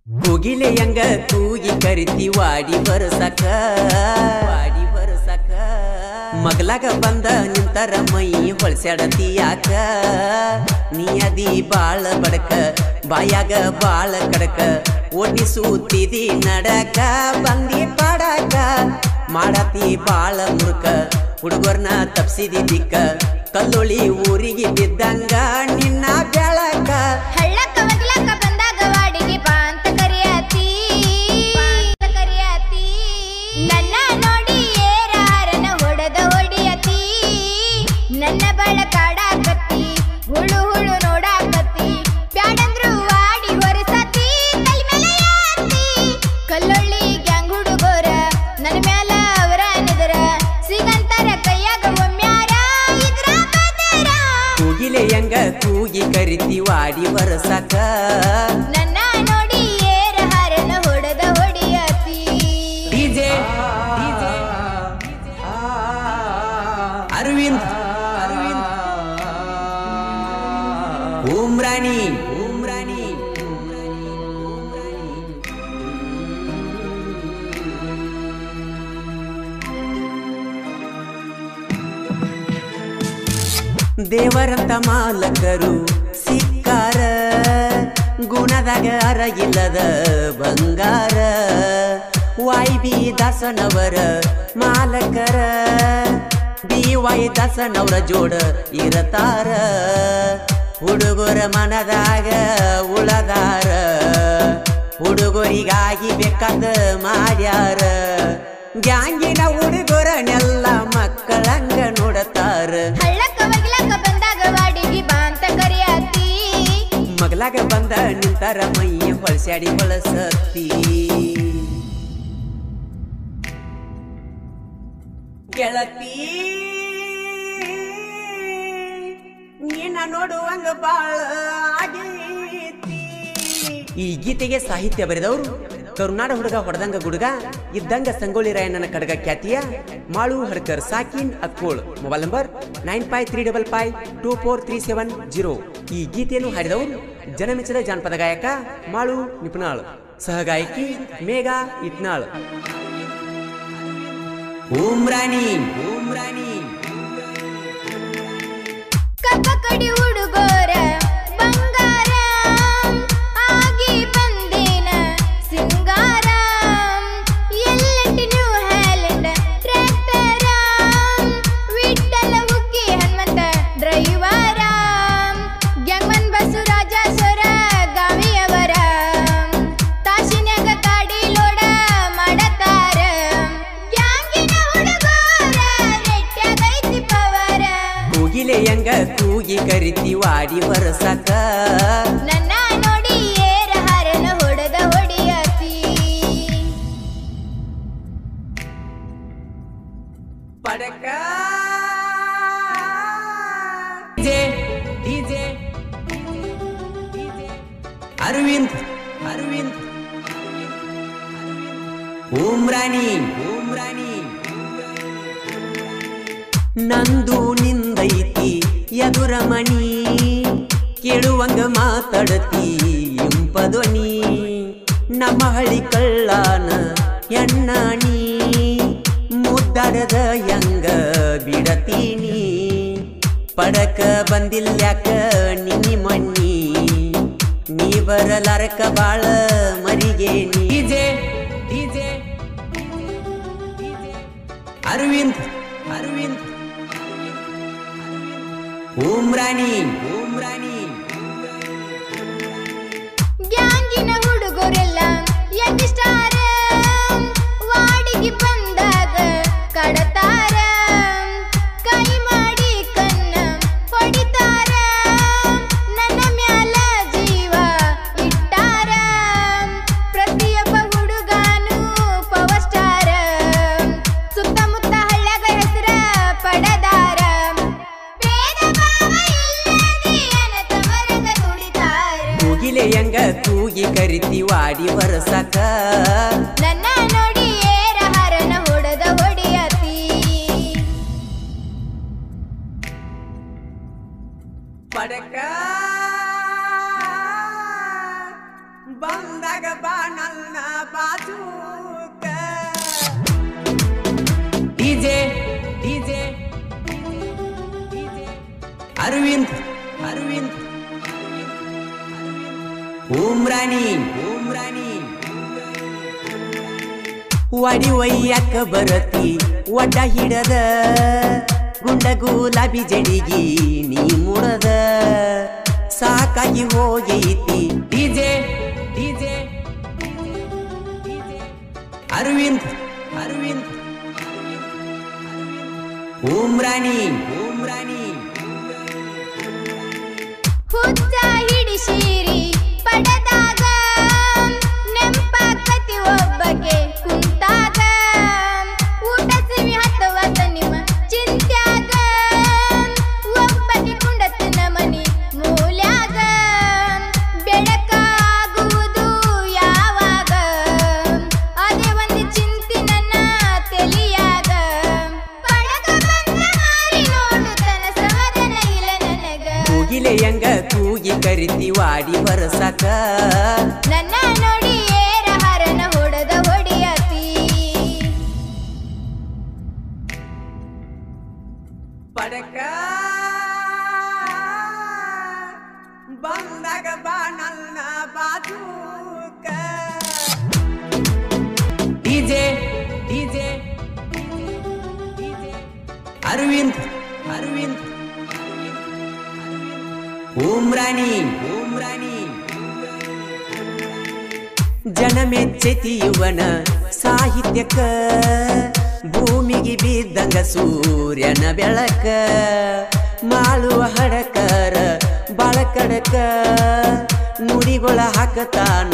ಕೋಗಿಲೆಯಂಗ ಕೂಗಿ ಕರಿತಿ ವಾಡಿ ಬರಸಕ ಮಗಲಾಗ ಬಂದ ನಿಂತರ ಮೈ ಹೊಳ್ಸ್ಯಾಡತಿ ಯಾಕ ನೀ ಅದಿ ಬಾಳ ಬಡಕ ಬಾಯಾಗ ಬಾಳ ಕಡಕ ಓಡಿಸೂತಿದಿ ನಡಕ ಬಂದಿ ಪಡಕ ಮಾಡತಿ ಬಾಳ ಮುರುಕ ಹುಡುಗರ್ನ ತಪ್ಸಿದಿ ದಿಕ್ಕ ಕಲ್ಲೊಳಿ ಊರಿಗೆ ಬಿದ್ದಂಗ ನಿನ್ನ ಬೆಳಕ ಹಳ್ಳಕ್ಕ ಮಗ್ಲಕ್ಕ ಬಂದಾಗ ವಾಡಿಗೆ ಬಾ ಅಂತ ಕರಿಯಾತಿ ನನ್ನ ನೋಡಿ ಏರಾರನ ಹೊಡೆದ ಹೊಡಿಯತಿ ನನ್ನ ಬಳ ಕಾಡಾಕತ್ತಿ ಹುಳು ಹುಳು ನೋಡಾಕತ್ತಿ ಬ್ಯಾಡಂದ್ರು ವಾಡಿ ಹೊರಸತಿ ತಲೆ ಮೇಲೆ ಯಾತಿ ಕಲ್ಲೊಳ್ಳಿ ಗ್ಯಾಂಗ್ ಹುಡುಗೋರ ನನ್ನ ಮ್ಯಾಲ ಅವರ ನೆದರ ಸಿಗಂತರ ಕೈಯಾಗ ಒಮ್ಮ್ಯಾರ ಇದ್ರ ಬದರ ಕೋಗಿಲೆಯಂಗ ಕೂಗಿ ಕರಿತಿ ವಾಡಿ ಬರಸಕ ನನ್ನ ನೋಡಿ ಏರಾರನ ಹೊಡೆದ ಹೊಡಿಯತಿ ಡಿಜೆ ಅರವಿಂದ್ ಉಮ್ರಾಣಿ ದೇವರಂತ ಮಾಲಕರು ಸಿಕ್ಕಾರ ಗುಣದಾಗ ಅರಗಿಲ್ಲದ ಬಂಗಾರ YB ದಾಸನವರ ಮಾಲಕರ BY ದಾಸನವರ ಜೋಡ ಇರತಾರ ಹುಡುಗರ ಮನದಾಗ ಉಳದಾರ ಹುಡುಗರಿಗಾಗಿ ಬೇಕಾದ ಮಾಡ್ಯಾರ ಗ್ಯಾಂಗಿನ ಹುಡುಗರನ್ನೆಲ್ಲ ಮಕ್ಕಳಂಗ ನೋಡತಾರ ಹಳ್ಳಕ್ಕ ಮಗ್ಲಕ್ಕ ಬಂದಾಗ ವಾಡಿಗೆ ಬಾ ಅಂತ ಕರಿಯಾತಿ ಮಗಲಾಗ ಬಂದ ನಿಂತರ ಮೈ ಹೊಳ್ಸ್ಯಾಡಿ ಹೊಳಸತಿ ಗೆಳತಿ ನೀನ ನೋಡುವಂಗ ಬಾಳ ಆಗೈತಿ. ಈ ಗೀತೆಗೆ ಸಾಹಿತ್ಯ ಬರೆದವರು ಕರುನಾಡ ಹುಡುಗ ಹೊಡೆದಂಗ ಗುಡುಗ ಇದ್ದಂಗ ಸಂಗೊಳ್ಳಿ ರಾಯಣ್ಣನ ಕಡಗ ಖ್ಯಾತಿಯ ಮಾಳು ಹಡ್ಕರ್ ಸಾಕಿನ್ ಅಕ್ಕೋಳ್. Mobile number 9535524370. ಈ ಗೀತೆಯನ್ನು ಹಾಡಿದವರು ಜನಮೆಚ್ಚದ ಜಾನಪದ ಗಾಯಕ ಮಾಳು ನಿಪುಣಾಳ್, ಸಹಗಾಯಕಿ ಮೇಘಾ ಇಟ್ನಾಳ್. ಉಮ್ರಾಣಿ ಕಪ್ಪ ಕಡಿ ಹುಡುಗೋರ ಬಂಗಾರ ಆಗಿ ಬಂದೇನ ಸಿಂಗಾರ ಎಲ್ಲೆಂಟಿ New Holland tractor Vitthala Hukki Hanumantha driver gangman Basavaraja ಸೊರ ಗಾವಿಯವರ ತಾಶಿನ್ಯಾಗ ಕಾಡಿ ಲೋಡ ಮಾಡತಾರ ಗ್ಯಾಂಗಿನ ಹುಡುಗೋರ ರೆಟ್ಯಾಗೈತಿ ಪವರ ಕೋಗಿಲೆಯಂಗ ಕೂಗಿ ಕರಿತಿ ವಾಡಿ ಬರಸಕ ನನ್ನ ನೋಡಿ ಏರಹಾರನ ಹೊಡೆದ ಹೊಡಿಯತಿ ಪಡಕ ಅರವಿಂದ್ ಉಮ್ರಾಣಿ ನಂದು ನಿಂದೈತಿ ಎದುರ ಮಣಿ ಕೇಳುವಂಗ ಮಾತಾಡತಿ ಇಂಪಧ್ವನಿ ನಮ್ಮ ಹಳಿ ಕಳ್ಳಾನ ಎಣ್ಣಾಣಿ ಮುದ್ದಾಡದ ಹೆಂಗ ಬಿಡತೀನಿ ಪಡಕ ಬಂದಿಲ್ಯಾಕ ನಿನ್ನಿ ಮಣ್ಣಿ ನೀ ಬರಲಾರಕ ಬಾಳ ಮರಿಗೆ ಡಿಜೆ ಅರವಿಂದ್ ಉಮ್ರಾಣಿ ಗ್ಯಾಂಗಿನ ಹುಡುಗರೆಲ್ಲ ಯಂಗಿಸ್ಟಾರ ವಾಡಿಗೆ ಬಂದಾಗ ಕಡತಾರ ಕೈ ಮಾಡಿ ಕನ್ನ ಹೊಡಿತಾರ ನನ್ನ ಮ್ಯಾಲ ಜೀವ ಇಟ್ಟಾರ ಪ್ರತಿಯೊಬ್ಬ ಹುಡುಗಾನು ಪವರ್ ಸ್ಟಾರ ಸುತ್ತಮುತ್ತ ಹಳ್ಳ್ಯಾಗ ಹೆಸರ ಪಡದಾರ ಭೇದ ಭಾವ ಇಲ್ಲದೆ ಅನತವರಗ ತುಳಿತಾರ ಕೋಗಿಲೆಯಂಗ ಕೂಗಿ ಕರಿತಿ ವಾಡಿ ಬರಸಕ ನನ್ನ ನೋಡಿ ಏರಹಾರನ ಹೊಡೆದ ಹೊಡಿಯತಿ ಪಡಕ ಬಾ ಬಂದಾಗ ಬಾ ನನ್ನ ಬಾಜೂಕ ಡಿಜೆ ಡಿಜೆ ಅರವಿಂದ್ ಅರವಿಂದ್ ಉಮ್ರಾಣಿ ಉಮ್ರಾಣಿ ವಾಡಿ ಒಯ್ಯಾಕ ಬರತಿ ಒಡ್ಡ ಹಿಡದ ಗುಂಡ ಗುಲಾಬಿ ಜಡಿಗಿ ನೀ ಮುಡದ ಸಾಕಾಗಿ ಹೋಗೈತಿ ಡಿಜೆ ಡಿಜೆ ಅರವಿಂದ್ ಅರವಿಂದ್ ಉಮ್ರಾಣಿ ಉಮ್ರಾಣಿ ಹುಚ್ಚ ಹಿಡಿಸಿರಿ ಪಡೆದಾಗ ನೆಂಪಾಕತಿ ಒಬ್ಬಗೆ ಕುಂತಾಗ ಊಟ ಸಿವಿ ಹತ್ತವತ್ತ ನಿಮ್ಮ ಚಿಂತ್ಯಾಗ ಒಬ್ಬಗೆ ಕುಂಡತಿನ ಮನಿ ಮೂಲ್ಯಾಗ ಬೆಳಕಾಗುವುದು ಯಾವಾಗ ಅದೇ ಒಂದು ಚಿಂತಿ ನನ್ನ ತೆಲಿಯಾಗ ಪಡಗ ಬಂದ ಮಾರಿ ನೋಡು ತನ ಸಮಾಧಾನ ಇಲ್ಲ ನನಗ ಕೂಗಿಲೆಯಂಗ ಕೂಗಿ ಕರಿತಿ ವಾಡಿ ಬರಸಾಕ ನನ್ನ ನೋಡಿ ಏರ ಹರನ ಹೊಡೆದ ಹೊಡಿಯತಿ ಪಡಕ ಬಂದಾಗ ಬಾ ನನ್ನ ಬಾಜೂಕ ಡಿಜೆ ಡಿಜೆ ಅರವಿಂದ್ ಅರವಿಂದ್ ಉಮ್ರಾಣಿ ಉಮ್ರಾಣಿ ಜನ ಮೆಚ್ಚತಿ ಯುವನ ಸಾಹಿತ್ಯಕ ಭೂಮಿಗೆ ಬಿದ್ದಂಗ ಸೂರ್ಯನ ಬೆಳಕ ಮಾಳುವ ಹಡಕರ ಬಳಕಡಕ ನುಡಿಗೊಳ ಹಾಕತಾನ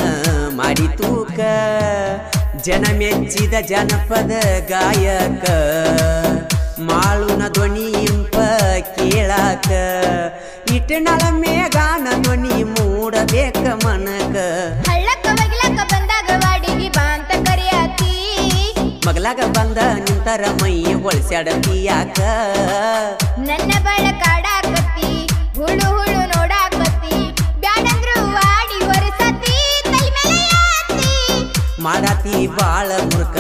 ಮಾಡಿ ತೂಕ ಜನ ಮೆಚ್ಚಿದ ಜನಪದ ಗಾಯಕ ಮಾಳುನ ಧ್ವನಿ ಇಂಪ ಕೇಳಾಕ ಇಟ್ಟನಳ ಮೇಗಾನ ಧ್ವನಿ ಮೂಡಬೇಕ ಮನಕ ಹಳ್ಳಕ್ಕ ಬಗ್ಲಕ್ಕ ಬಂದಾಗ ವಾಡಿಗೆ ಬಾ ಅಂತ ಕರಿಯಾತಿ ಮಗಲಾಗ ಬಂದ ನಿಂತರ ಮೈ ಹೊಳ್ಸ್ಯಾಡತಿ ಯಾಕ ನನ್ನ ಬಳ ಕಾಡಾಕತಿ ಹುಳು ಹುಳು ನೋಡಾಕತಿ ಬ್ಯಾಡಂದ್ರು ವಾಡಿ ಹೊರಸತಿ ತಲೆ ಮೇಲೆ ಯಾತಿ ಮಾಡಾತಿ ಬಾಳ ಮುರ್ಕ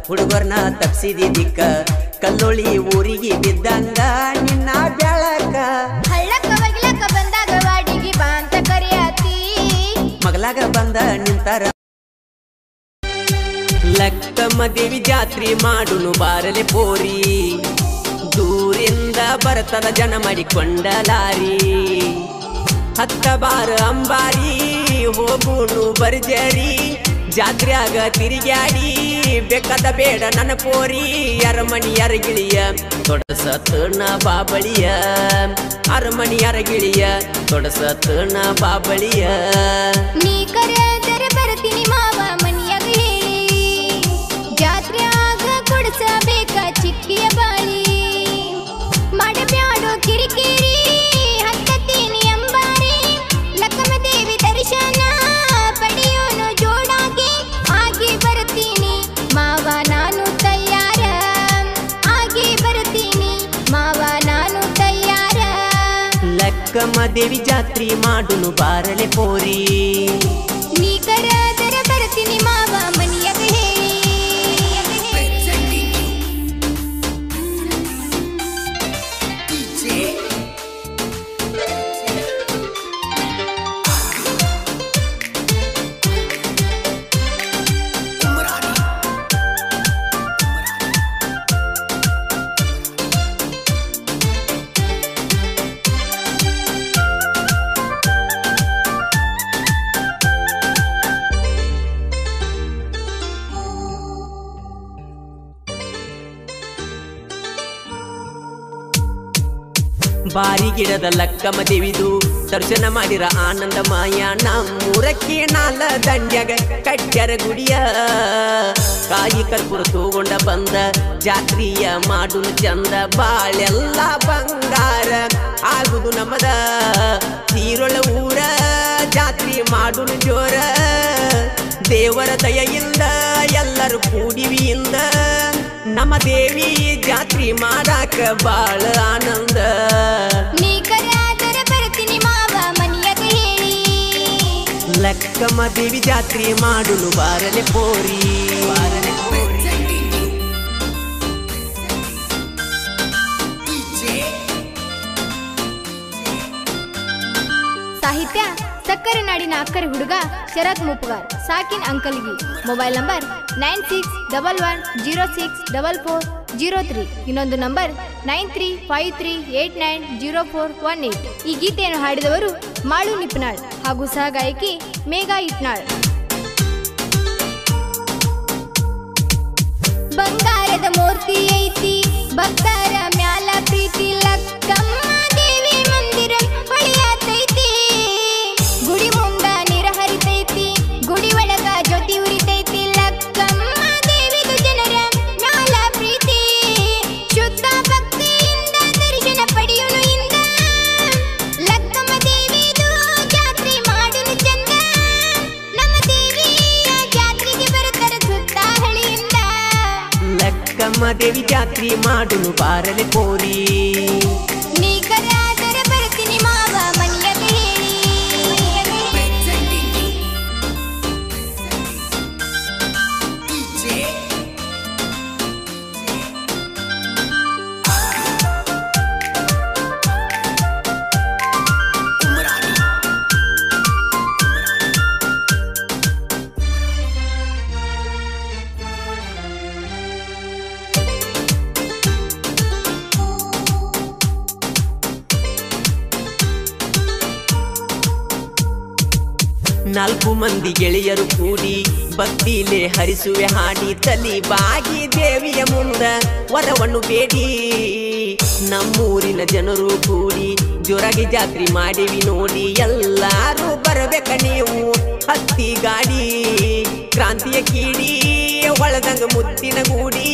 ಹುಡುಗರ್ನ ತಪ್ಸಿದಿ ದಿಕ್ಕ ಕಲ್ಲೊಳಿ ಊರಿಗೆ ಬಿದ್ದಂಗ ನಿನ್ನ ಬೆಳಕ ಹಳ್ಳಕ್ಕ ಬಗ್ಲಕ್ಕ ಬಂದಾಗ ವಾಡಿಗೆ ಬಾ ಅಂತ ಕರಿಯಾತಿ ಮಗಲಾಗ ಬಂದ ನಿಂತರ ಲಕ್ಕಮ್ಮ ದೇವಿ ಜಾತ್ರೆ ಮಾಡುನು ಬಾರಲೆ ಪೋರಿ ದೂರಿಂದ ಬರ್ತದ ಜನ ಮಾಡಿಕೊಂಡ ಲಾರಿ ಹತ್ತ ಬಾರ ಅಂಬಾರಿ ಹೋಗುನು ಬರ್ಜರಿ ಜಾತ್ರ್ಯಾಗ ತಿರುಗ್ಯಾಡಿ ಬೇಕಾದ ಬೇಡ ನನ್ನ ಪೋರಿ ಅರಮಣಿ ಅರಗಿಳಿಯ ತೊಡಸತನ ಬಾಬಳಿಯ ಅರಮಣಿ ಅರಗಿಳಿಯ ತೊಡಸತನ ಬಾಬಳಿಯ ನೀ ಕರೆದರೆ ಬರ್ತೀನಿ ಮಾವ ಮನಿಯಾಗ ಹೇಳಿ ಜಾತ್ರ್ಯಾಗ ಕೊಡಿಸಬೇಕ ಚಿಕ್ಕಿಯ ಬಾಳಿ ಮಾಡಬ್ಯಾಡೋ ಕಿರಿಕಿರಿ ಹತ್ತತೀನಿ ಅಂಬಾರಿ ಲಕ್ಕಮ್ಮ ದೇವಿ ದರ್ಶನ ಪಡೆಯೋನು ಜೋಡಾಗಿ ಆಗಿ ಬರ್ತೀನಿ ಮಾವ ನಾನು ತಯಾರ ಆಗಿ ಬರ್ತೀನಿ ಮಾವ ನಾನು ತಯಾರ ಲಕ್ಕಮ್ಮ ದೇವಿ ಜಾತ್ರೆ ಮಾಡುನು ಬಾರಲೆ ಪೋರಿ ನೀ ಕರೆದರೆ ಬರ್ತೀನಿ ಮಾವ ಮನಿಯಾಗ ಹೇಳಿ ಬಾರಿ ಗಿಡದ ಲಕ್ಕಮ್ಮ ದೇವಿದು ದರ್ಶನ ಮಾಡಿರ ಆನಂದಮಯ ನಮ್ಮೂರಕ್ಕೆ ನಾಲ ದಂಡ್ಯಾಗ ಕಟ್ಟ್ಯಾರ ಗುಡಿಯ ಕಾಯಿ ಕರ್ಪೂರ ತಗೊಂಡ ಬಂದ ಜಾತ್ರೆಯ ಮಾಡುನು ಚಂದ ಬಾಳೆಲ್ಲ ಬಂಗಾರ ಆಗುದು ನಮ್ಮದ ತೀರೊಳ ಊರ ಜಾತ್ರೆ ಮಾಡುನು ಜೋರ ದೇವರ ದಯೆಯಿಂದ ಎಲ್ಲರೂ ಕೂಡಿವಿಯಿಂದ ನಮ್ಮ ದೇವಿ ಜಾತ್ರೆ ಮಾಡಾಕ ಬಾಳ ಆನಂದ ನೀ ಕರೆದರೆ ಬರ್ತೀನಿ ಮಾವ ಮನಿಯಾಗ ಹೇಳಿ ಲಕ್ಕಮ್ಮ ದೇವಿ ಜಾತ್ರೆ ಮಾಡುನು ಬಾರಲೆ ಪೋರಿ ಸಾಹಿತ್ಯ ಸಕ್ಕರೆ ನಾಡಿನ ಅಕ್ಕರೆ ಹುಡುಗ ಶರತ್ ಮುಪ್ಪಗಾರ್ ಸಾಕಿನ್ ಅಂಕಲ್ಗಿ ಮೊಬೈಲ್ ನಂಬರ್ 9611064403 ಇನ್ನೊಂದು ನಂಬರ್ 9353890418 ಈ ಗೀತೆಯನ್ನು ಹಾಡಿದವರು ಮಾಳು ನಿಪ್ನಾಳ್ ಹಾಗೂ ಸಹಗಾಯಕಿ ಮೇಘಾ ಇಟ್ನಾಳ್. ಬಂಗಾರದ ಮೂರ್ತಿ ಐತಿ ಭಕ್ತರ ಮ್ಯಾಲ ಪ್ರೀತಿ ಲಕ್ಕಮ್ಮ ದೇವಿ ಮಂದಿರ ಹೊಳೆಯಾತೈತಿ ಗುಡಿ ಮುಂದ ನೀರ ಹರಿತೈತಿ ಗುಡಿ ಒಳಗ ಜ್ಯೋತಿ ಉರಿತೈತಿ ಲಕ್ಕಮ್ಮ ದೇವಿದು ಜನರ ಮ್ಯಾಲ ಪ್ರೀತಿ ಶುದ್ಧ ಭಕ್ತಿಯಿಂದ ದರ್ಶನ ಪಡೆಯುನು ಇಂದ ಲಕ್ಕಮ್ಮ ದೇವಿದು ಜಾತ್ರೆ ಮಾಡುನು ಚಂದ ನಮ್ಮ ದೇವಿಯ ಜಾತ್ರೆಗೆ ಬರುತ್ತರ ಸುತ್ತ ಹಳಿಯಿಂದ ಲಕ್ಕಮ್ಮ ದೇವಿ ಜಾತ್ರೆ ಮಾಡುನು ಬಾರಲೆ ಪೋರಿ ನೀ ಕರೆಯಾದರೆ ಬರ್ತೀನಿ ಮಾವ ಮನೆಯಾಗ ಹೇಳಿ ನಾಲ್ಕು ಮಂದಿ ಗೆಳೆಯರು ಕೂಡಿ ಭಕ್ತಿಲೆ ಹರಿಸುವೆ ಹಾಡಿ ತಲಿ ಬಾಗಿ ದೇವಿಯ ಮುಂದ ವರವನ್ನು ಬೇಡಿ ನಮ್ಮೂರಿನ ಜನರು ಕೂಡಿ ಜೋರಾಗಿ ಜಾತ್ರೆ ಮಾಡಿವಿ ನೋಡಿ ಎಲ್ಲಾರು ಬರಬೇಕ ನೀವು ಹತ್ತಿ ಗಾಡಿ ಕ್ರಾಂತಿಯ ಕೀಡಿ ಒಳದಂಗ ಮುತ್ತಿನ ಗೂಡಿ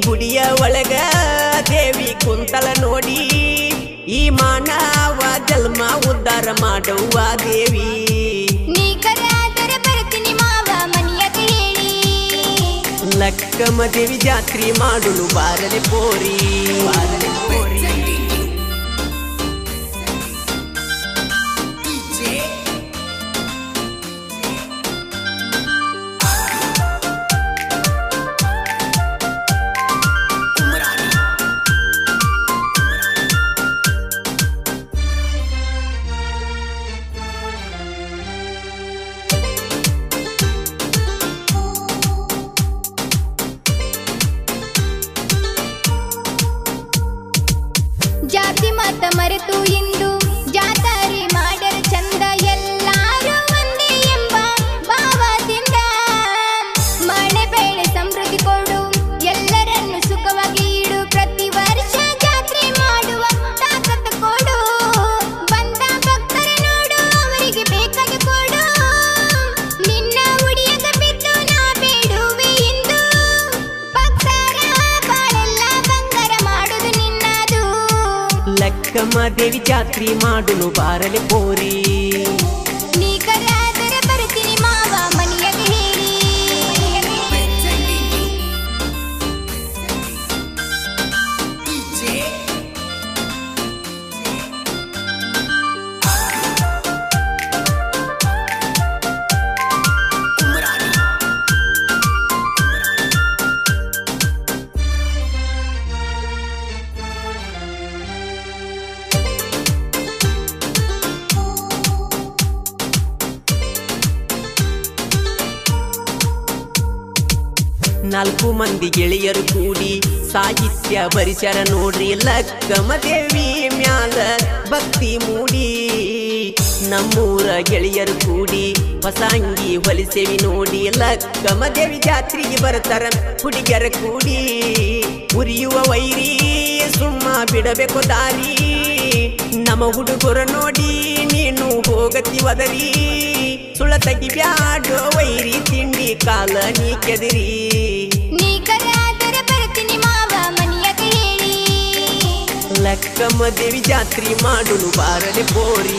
ಗುಡಿಯ ಒಳಗ ದೇವಿ ಕುಂತಲ ನೋಡಿ ಈ ಮಾನವ ಜನ್ಮ ಉದ್ಧಾರ ಮಾಡುವ ದೇವಿ ನೀ ಕರೆಯಾದರೆ ಬರ್ತೀನಿ ಮಾವ ಮನೆಯಾಗ ಹೇಳಿ ಲಕ್ಕಮ್ಮ ದೇವಿ ಜಾತ್ರೆ ಮಾಡುನು ಬಾರಲೆ ಪೋರಿ ಜಾತಿ ಮತ ಮರೆತು ಇಂದು ಜಾತ್ರೆ ಮಾಡರ ಚಂದ ಎಲ್ಲಾರು ಒಂದೇ ಎಂಬ ಭಾವದಿಂದ ಮಳೆ ಬೆಳೆ ಸಮೃದ್ಧಿ ಕೊಡು ಎಲ್ಲರನ್ನು ಸುಖವಾಗಿ ಇಡು ಪ್ರತಿ ವರ್ಷ ಜಾತ್ರೆ ಮಾಡುವ ತಾಕತ್ತು ಕೊಡು ಬಂದ ಭಕ್ತರ ನೋಡು ಅವರಿಗೆ ಬೇಕಾದ ಕೊಡು ನಿನ್ನ ಉಡಿಯದ ಬಿದ್ದು ನಾ ಬೇಡುವೆ ಇಂದು ಭಕ್ತರ ಬಾಳೆಲ್ಲ ಬಂಗಾರ ಮಾಡುದು ನಿನ್ನದು ಲಕ್ಕಮ್ಮ ದೇವಿ ಜಾತ್ರೆ ಮಾಡುನು ಬಾರಲೆ ಪೋರಿ ನೀ ಕರೆಯಾದರೆ ಬರ್ತೀನಿ ಮಾವ ಮನೆಯಾಗ ಹೇಳಿ ನಾಲ್ಕು ಮಂದಿ ಗೆಳೆಯರು ಕೂಡಿ ಸಾಹಿತ್ಯ ಬರಿಸ್ಯಾರ ನೋಡ್ರಿ ಲಕ್ಕಮ್ಮ ದೇವಿ ಮ್ಯಾಲ ಭಕ್ತಿ ಮೂಡಿ ನಮ್ಮೂರ ಗೆಳೆಯರು ಕೂಡಿ ಹೊಸಂಗಿ ಹೊಲಿಸೇವಿ ನೋಡಿ ಲಕ್ಕಮ್ಮ ದೇವಿ ಜಾತ್ರೆಗೆ ಬರ್ತಾರ ಹುಡುಗಿಯರ ಕೂಡಿ ಉರಿಯುವ ವೈರಿ ಸುಮ್ಮ ಬಿಡಬೇಕು ದಾರಿ ನಮ್ಮ ಹುಡುಗರ ನೋಡಿ ನೀನು ಹೋಗತಿ ಒದರಿ ಸುಳ ತೆಗಿಬ್ಯಾಡೋ ವೈರಿ ತಿಂಡಿ ಕಾಲ ನೀ ಕೆದರಿ ನೀ ಕರೆಯಾದರೆ ಬರ್ತೀನಿ ಮಾವ ಮನೆಯಾಗ ಹೇಳಿ ಲಕ್ಕಮ್ಮ ದೇವಿ ಜಾತ್ರೆ ಮಾಡುನು ಬಾರಲೆ ಪೋರಿ